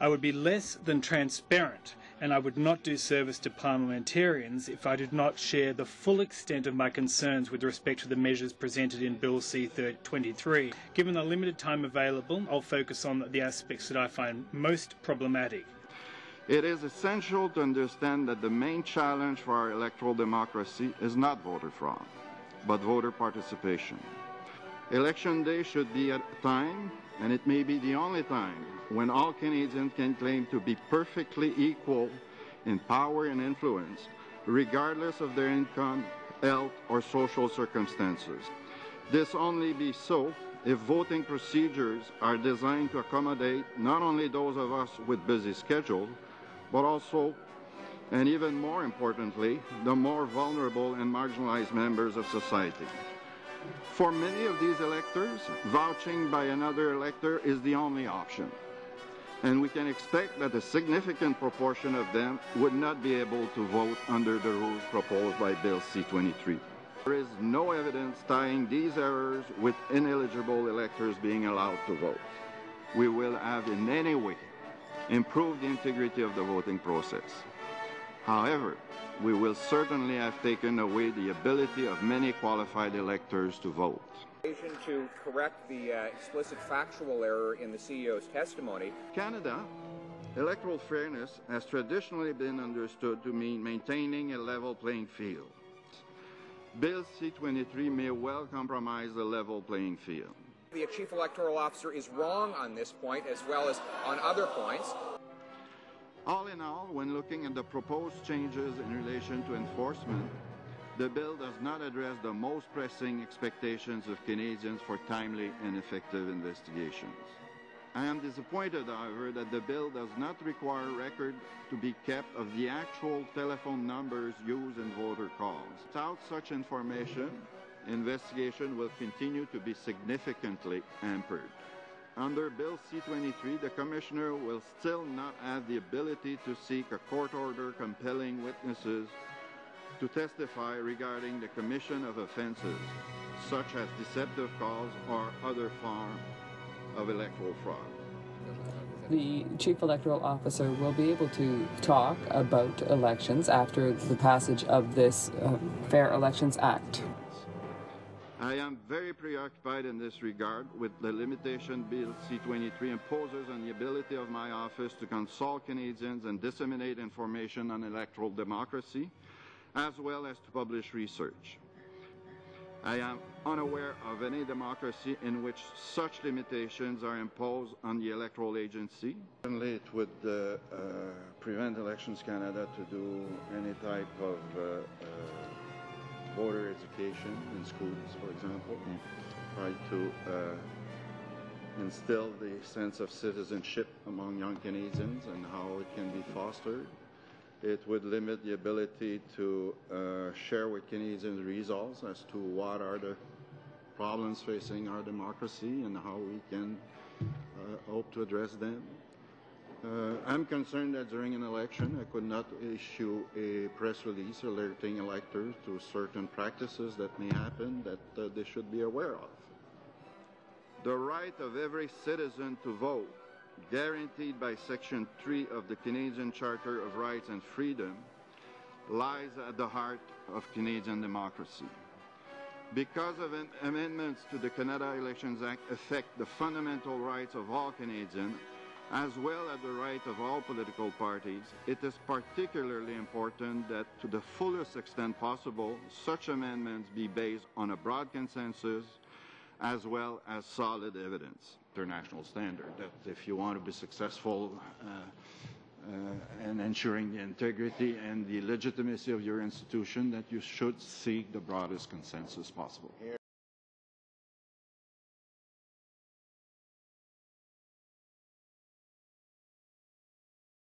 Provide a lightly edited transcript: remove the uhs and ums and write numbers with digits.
I would be less than transparent, and I would not do service to parliamentarians if I did not share the full extent of my concerns with respect to the measures presented in Bill C-23. Given the limited time available, I'll focus on the aspects that I find most problematic. It is essential to understand that the main challenge for our electoral democracy is not voter fraud, but voter participation. Election day should be a time, and it may be the only time, when all Canadians can claim to be perfectly equal in power and influence, regardless of their income, health, or social circumstances. This only be so if voting procedures are designed to accommodate not only those of us with busy schedules, but also, and even more importantly, the more vulnerable and marginalized members of society. For many of these electors, vouching by another elector is the only option, and we can expect that a significant proportion of them would not be able to vote under the rules proposed by Bill C-23. There is no evidence tying these errors with ineligible electors being allowed to vote. We will have in any way improved the integrity of the voting process. However, we will certainly have taken away the ability of many qualified electors to vote. To correct the explicit factual error in the CEO's testimony. Canada, electoral fairness has traditionally been understood to mean maintaining a level playing field. Bill C-23 may well compromise the level playing field. The Chief Electoral Officer is wrong on this point as well as on other points. All in all, when looking at the proposed changes in relation to enforcement, the bill does not address the most pressing expectations of Canadians for timely and effective investigations. I am disappointed, however, that the bill does not require record to be kept of the actual telephone numbers used in voter calls. Without such information, investigation will continue to be significantly hampered. Under Bill C-23, the Commissioner will still not have the ability to seek a court order compelling witnesses to testify regarding the commission of offenses, such as deceptive calls or other forms of electoral fraud. The Chief Electoral Officer will be able to talk about elections after the passage of this Fair Elections Act. I am very preoccupied in this regard with the limitation Bill C-23 imposes on the ability of my office to consult Canadians and disseminate information on electoral democracy, as well as to publish research. I am unaware of any democracy in which such limitations are imposed on the electoral agency. Certainly it would prevent Elections Canada to do any type of voter education in schools, for example, try to instill the sense of citizenship among young Canadians and how it can be fostered. It would limit the ability to share with Canadians results as to what are the problems facing our democracy and how we can hope to address them. I'm concerned that during an election I could not issue a press release alerting electors to certain practices that may happen that they should be aware of. The right of every citizen to vote, guaranteed by Section 3 of the Canadian Charter of Rights and Freedom, lies at the heart of Canadian democracy. Because amendments to the Canada Elections Act affect the fundamental rights of all Canadians, as well as the right of all political parties, it is particularly important that to the fullest extent possible, such amendments be based on a broad consensus as well as solid evidence. International standard that if you want to be successful in ensuring the integrity and the legitimacy of your institution, that you should seek the broadest consensus possible.